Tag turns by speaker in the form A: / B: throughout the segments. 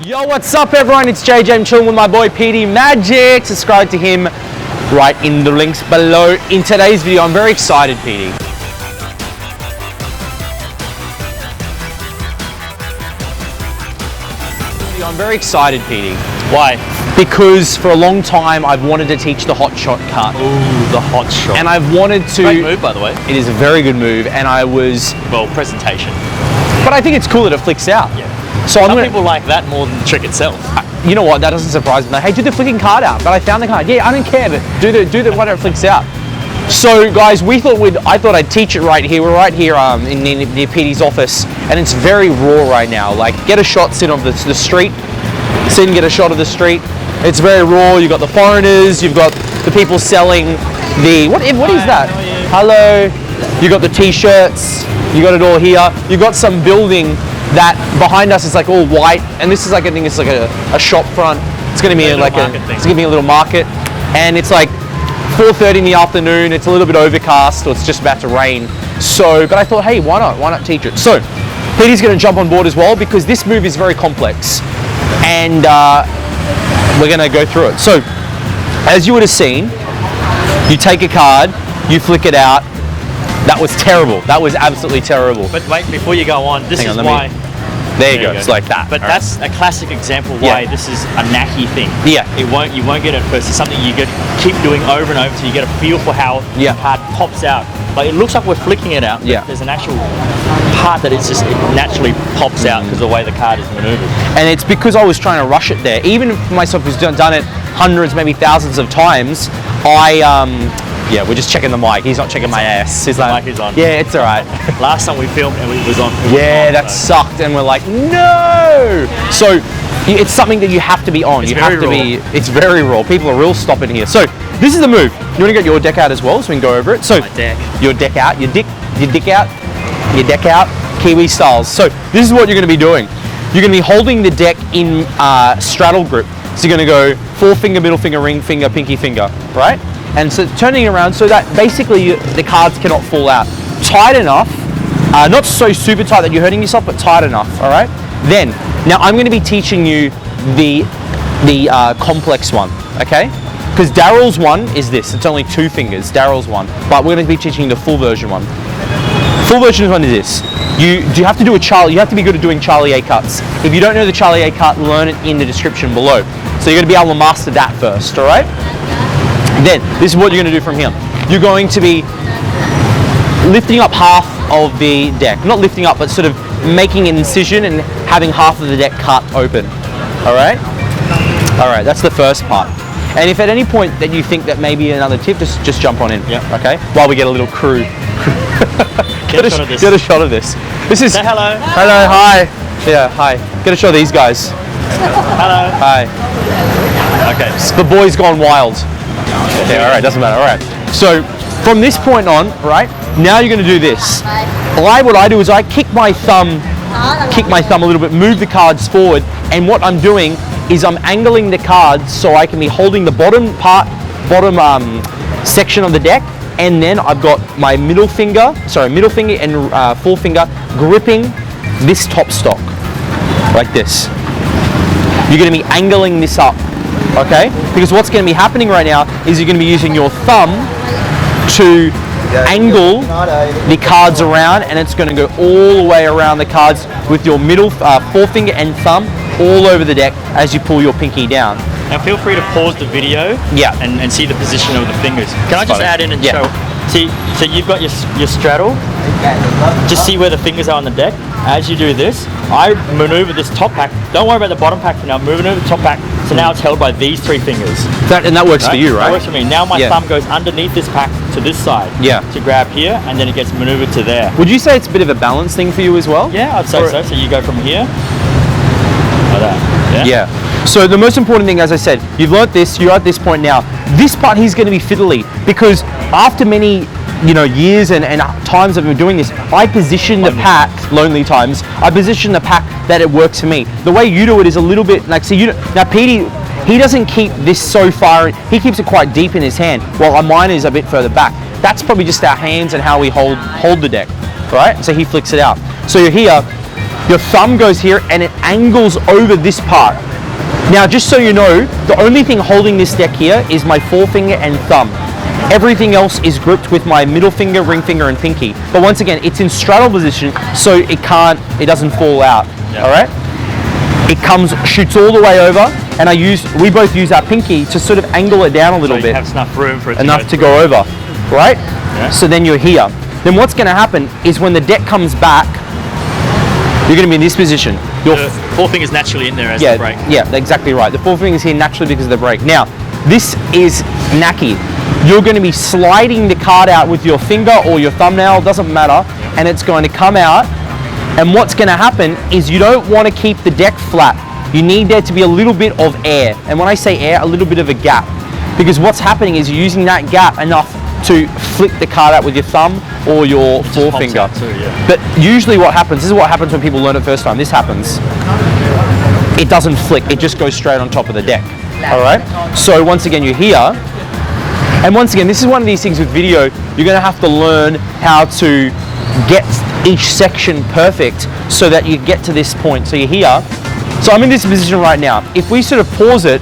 A: Yo, what's up everyone? It's JJ. I'm chilling with my boy Petey Magic. Subscribe to him right in the links below. In today's video, I'm very excited, Petey. I'm very excited, Petey.
B: Why?
A: Because for a long time, I've wanted to teach the hot shot cut.
B: Ooh, the hot shot.
A: And I've wanted to...
B: Great move, by the way.
A: It is a very good move, and I was...
B: Well, presentation.
A: But I think it's cool that it flicks out.
B: Yeah.
A: So
B: Some people like that more than the trick itself.
A: You know what? That doesn't surprise me. Like, hey, do the flicking card out. But I found the card. Yeah, I don't care, but do the one that flicks out. So, guys, I thought I'd teach it right here. We're right here near Petey's office, and it's very raw right now. Like, get a shot, sit on the street. Sit and get a shot of the street. It's very raw. You've got the foreigners. You've got the people selling the... What is that? Hello. You got the t-shirts. You got it all here. You got some building that behind us is like all white, and this is like, I think it's like a shop front. It's going to be like it's going to be a little market, and it's like 4:30 in the afternoon. It's a little bit overcast, or it's just about to rain. So, but I thought, hey, why not teach it? So, Petey's going to jump on board as well because this move is very complex, and we're going to go through it. So, as you would have seen, you take a card, you flick it out. That was terrible. That was absolutely terrible.
B: But wait, before you go on, this is why...
A: There you go. It's like that.
B: But that's a classic example why this is a knacky thing.
A: Yeah.
B: You won't get it first. It's something you keep doing over and over till you get a feel for how the card pops out. Like, it looks like we're flicking it out. But there's an actual part that it naturally pops out because of the way the card is maneuvered.
A: And it's because I was trying to rush it there. Even for myself who's done it hundreds, maybe thousands of times, yeah, we're just checking the mic. He's not checking my ass. He's like,
B: mic is on.
A: Yeah, it's all right.
B: Last time we filmed and it was on.
A: That sucked, and we're like, no. So it's something that you have to be on. It's very raw. People are real stopping here. So this is the move. You want to get your deck out as well, so we can go over it. So
B: my deck.
A: Your deck out, your dick out, your deck out, Kiwi styles. So this is what you're going to be doing. You're going to be holding the deck in straddle grip. So you're going to go forefinger, middle finger, ring finger, pinky finger, right? And so turning it around so that basically the cards cannot fall out. Tight enough, not so super tight that you're hurting yourself, but tight enough, all right? Then, now I'm going to be teaching you the complex one, okay? Because Daryl's one is this, it's only 2 fingers, Daryl's one, but we're going to be teaching you the full version one. Full version one is this. You have to be good at doing Charlie A cuts. If you don't know the Charlie A cut, learn it in the description below. So you're going to be able to master that first, all right? Then, this is what you're going to do from here. You're going to be lifting up half of the deck. Not lifting up, but sort of making an incision and having half of the deck cut open. Alright? Alright, that's the first part. And if at any point that you think that maybe another tip, just jump on in.
B: Yeah.
A: Okay? While we get a little crew. Get a shot of this. This is...
B: Say hello.
A: Hello, hi. Yeah, hi. Get a shot of these guys.
B: Hello.
A: Hi.
B: Okay.
A: The boy's gone wild. Yeah, all right, doesn't matter, all right. So, from this point on, right, now you're going to do this. What I do is I kick my thumb a little bit, move the cards forward, and what I'm doing is I'm angling the cards so I can be holding the bottom section of the deck, and then I've got my middle finger and forefinger gripping this top stock, like this. You're going to be angling this up. Okay? Because what's going to be happening right now is you're going to be using your thumb to angle the cards around, and it's going to go all the way around the cards with your middle forefinger and thumb all over the deck as you pull your pinky down.
B: Now feel free to pause the video and see the position of the fingers. Can I just add in and show? See, so you've got your straddle. Just see where the fingers are on the deck. As you do this, I maneuver this top pack. Don't worry about the bottom pack for now. Moving over the top pack. So now it's held by these 3 fingers.
A: And that works for you, right?
B: That works for me. Now my thumb goes underneath this pack to this side. To grab here, and then it gets maneuvered to there.
A: Would you say it's a bit of a balance thing for you as well?
B: Yeah, I'd say so. So you go from here, like that.
A: Yeah. So the most important thing, as I said, you've learnt this, you're at this point now. This part here's going to be fiddly because after many years and times I've been doing this, I position the pack, lonely times, I position the pack that it works for me. The way you do it is a little bit like, now Petey, he doesn't keep this so far, he keeps it quite deep in his hand, while mine is a bit further back. That's probably just our hands and how we hold the deck, right? So he flicks it out. So you're here, Your thumb goes here and it angles over this part. Now, just so you know, the only thing holding this deck here is my forefinger and thumb. Everything else is gripped with my middle finger, ring finger, and pinky. But once again, it's in straddle position, so it doesn't fall out. Yep. All right? It shoots all the way over, and we both use our pinky to sort of angle it down a little bit.
B: Have enough room for it
A: to go over, right? Yeah. So then you're here. Then what's going to happen is when the deck comes back, you're going to be in this position.
B: Your forefinger's naturally in there as the break.
A: Yeah, exactly right. The forefinger's here naturally because of the break. Now, this is knacky. You're going to be sliding the card out with your finger or your thumbnail, doesn't matter, and it's going to come out. And what's going to happen is you don't want to keep the deck flat. You need there to be a little bit of air. And when I say air, a little bit of a gap. Because what's happening is you're using that gap enough to flick the card out with your thumb or your forefinger. But usually what happens, this is what happens when people learn it first time. This happens. It doesn't flick, it just goes straight on top of the deck. All right? So once again, you're here. And once again, this is one of these things with video, you're gonna have to learn how to get each section perfect so that you get to this point. So you're here. So I'm in this position right now. If we sort of pause it,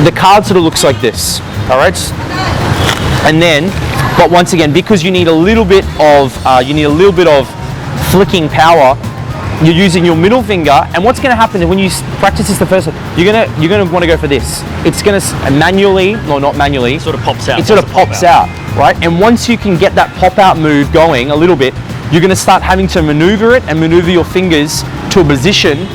A: the card sort of looks like this. All right? And then, but once again, because you need a little bit of flicking power, you're using your middle finger. And what's going to happen is when you practice this the first time, you're gonna want to go for this. It's going to manually, no, not manually.
B: It sort of pops out.
A: It sort of pops out, right? And once you can get that pop out move going a little bit, you're going to start having to maneuver it and maneuver your fingers to a position.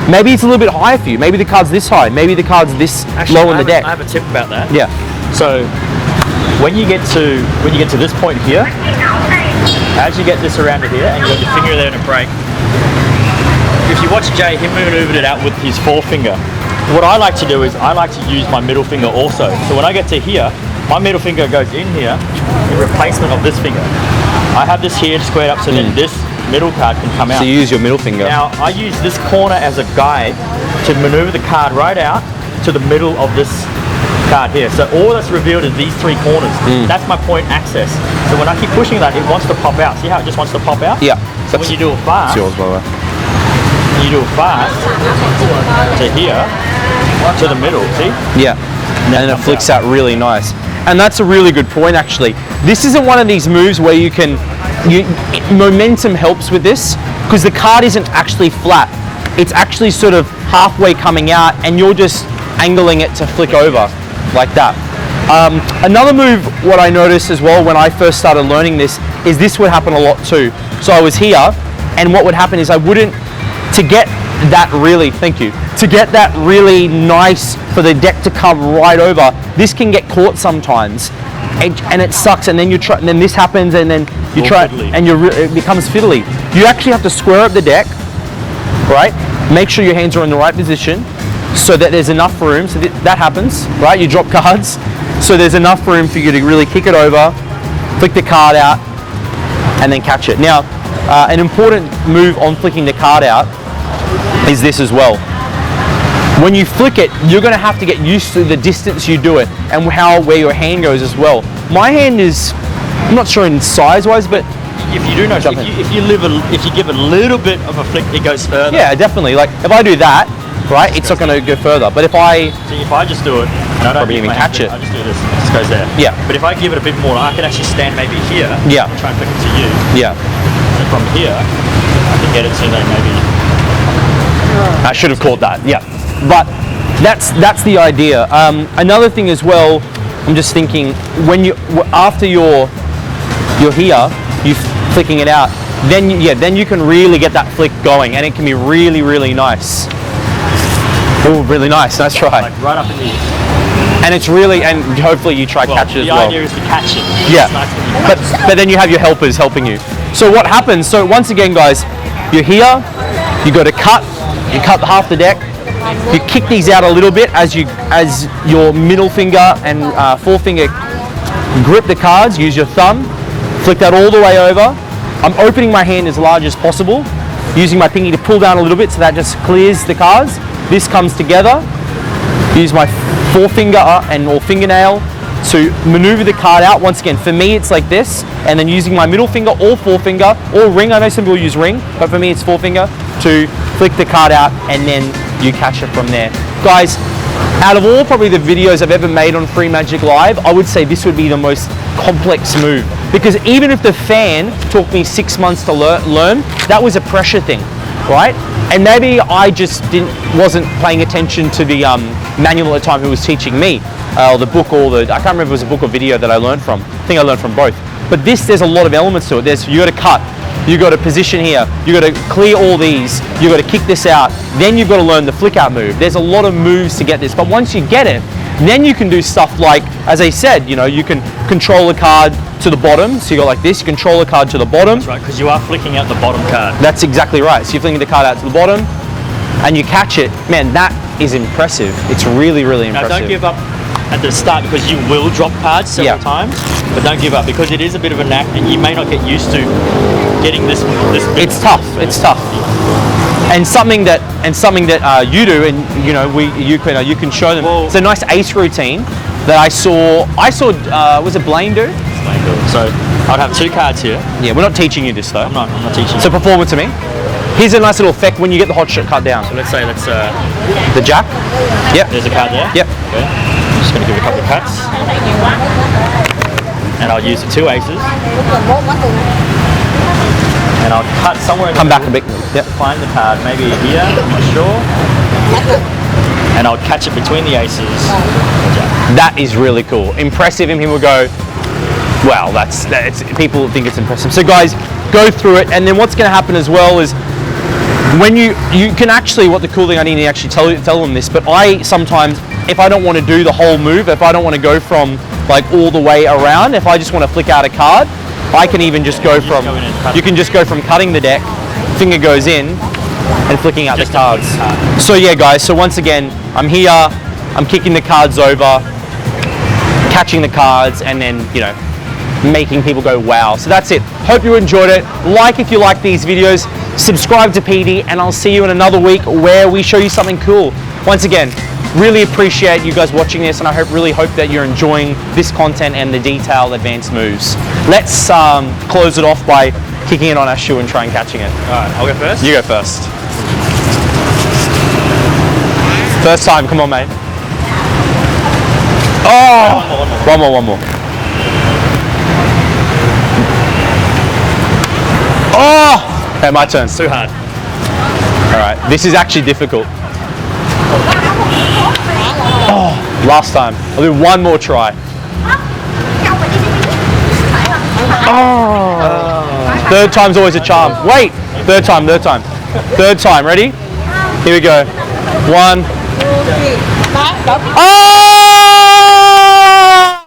A: Maybe it's a little bit higher for you. Maybe the card's this high. Maybe the card's this low on the deck.
B: I have a tip about that.
A: Yeah.
B: So when you get to this point here, as you get this around to here, and you got your finger there in a break, if you watch Jay, he maneuvered it out with his forefinger. What I like to do is I like to use my middle finger also. So when I get to here, my middle finger goes in here in replacement of this finger. I have this here squared up so then this middle card can come out.
A: So you use your middle finger.
B: Now I use this corner as a guide to maneuver the card right out to the middle of this card here. So all that's revealed is these three corners. That's my point access. So when I keep pushing that, it wants to pop out. See how it just wants to pop out?
A: Yeah.
B: So when you do it fast,
A: it's yours, by the way.
B: You do it fast to here, to the middle, see?
A: Yeah. And it flicks out really nice. And that's a really good point, actually. This isn't one of these moves where momentum helps with this because the card isn't actually flat. It's actually sort of halfway coming out and you're just angling it to flick over like that. Another move, what I noticed as well when I first started learning this, is this would happen a lot too. So I was here and what would happen is to get that really nice for the deck to come right over, this can get caught sometimes and it sucks, and then you try, and then this happens, and then you try fiddly. And it becomes fiddly. You actually have to square up the deck, right? Make sure your hands are in the right position so that there's enough room. So that happens, right? You drop cards, so there's enough room for you to really kick it over, flick the card out, and then catch it. Now, an important move on flicking the card out is this as well. When you flick it, you're going to have to get used to the distance you do it and where your hand goes as well. My hand is, I'm not sure in size-wise, but
B: if you do know, if you give it a little bit of a flick, it goes further.
A: Yeah, definitely. Like if I do that, right, it's not going to go further. But if I
B: just do it, and I don't
A: probably even catch it.
B: I just do this, it just goes there.
A: Yeah.
B: But if I give it a bit more, I can actually stand maybe here.
A: Yeah.
B: And try and flick it to you.
A: Yeah.
B: And from here, I can get it to maybe.
A: I should have caught that. Yeah. But that's the idea. Another thing as well, I'm just thinking after you're here, you flicking it out, then you can really get that flick going, and it can be really, really nice. Oh, really nice. Nice try.
B: Like right up in here.
A: And it's really, and hopefully you try catch it as well.
B: The idea is to catch it.
A: Yeah.
B: Nice
A: but then you have your helpers helping you. So what happens? So once again, guys, you're here. You go to cut. You cut half the deck. You kick these out a little bit as your middle finger and forefinger grip the cards. Use your thumb, flick that all the way over. I'm opening my hand as large as possible, using my pinky to pull down a little bit so that just clears the cards. This comes together. Use my forefinger or fingernail to maneuver the card out. Once again, for me it's like this, and then using my middle finger or forefinger or ring. I know some people use ring, but for me it's forefinger. 2, flick the card out, and then you catch it from there. Guys, out of all probably the videos I've ever made on Free Magic Live, I would say this would be the most complex move, because even if the fan took me 6 months to learn, that was a pressure thing, right? And maybe I just wasn't paying attention to the manual at the time who was teaching me, or the book, or I can't remember if it was a book or video that I learned from. I think I learned from both. But there's a lot of elements to it. You got to cut, you got to position here, you got to clear all these, you got to kick this out, then you've got to learn the flick out move. There's a lot of moves to get this, but once you get it, then you can do stuff like, as I said, you can control a card to the bottom. So you go like this, you control a card to the bottom.
B: That's right, because you are flicking out the bottom card.
A: That's exactly right. So you're flicking the card out to the bottom and you catch it. Man, that is impressive. It's really, really impressive.
B: Now don't give up at the start, because you will drop cards several times, but don't give up, because it is a bit of a knack and you may not get used to getting this.
A: It's tough. It's tough. And something that you do, and you can show them. Well, it's a nice ace routine that I saw. Was it Blaine do?
B: Blaine do. So I'd have 2 cards here.
A: Yeah, we're not teaching you this though.
B: I'm not teaching.
A: So perform it to me. Here's a nice little effect when you get the hot shot cut down.
B: So let's say
A: the jack. Yep.
B: There's a card there.
A: Yep.
B: Okay. I'm just going to give it a couple of cuts, and I'll use the 2 aces. And I'll cut somewhere in
A: Come back a bit. Yep.
B: Find the card, maybe here, I'm not sure. And I'll catch it between the aces.
A: That is really cool. Impressive, and people go, wow, people think it's impressive. So guys, go through it, and then what's going to happen as well is when you can actually, what the cool thing, I need to actually tell them this, but I sometimes, if I don't want to do the whole move, if I don't want to go from like all the way around, if I just want to flick out a card, I can even just go from, you can just go from cutting the deck, finger goes in, and flicking out the cards. So yeah guys, so once again, I'm here, I'm kicking the cards over, catching the cards, and then, making people go wow. So that's it. Hope you enjoyed it. Like if you like these videos, subscribe to Petey, and I'll see you in another week where we show you something cool. Once again, really appreciate you guys watching this, and I really hope that you're enjoying this content and the detailed advanced moves. Let's close it off by kicking it on our shoe and trying catching it.
B: Alright, I'll go first.
A: You go first. First time, come on mate. Oh! One more. Oh! Okay, my turn.
B: It's too hard.
A: Alright, this is actually difficult. Oh, last time. I'll do one more try. Oh. Third time's always a charm. Wait! Third time. Third time, ready? Here we go. 1. Oh!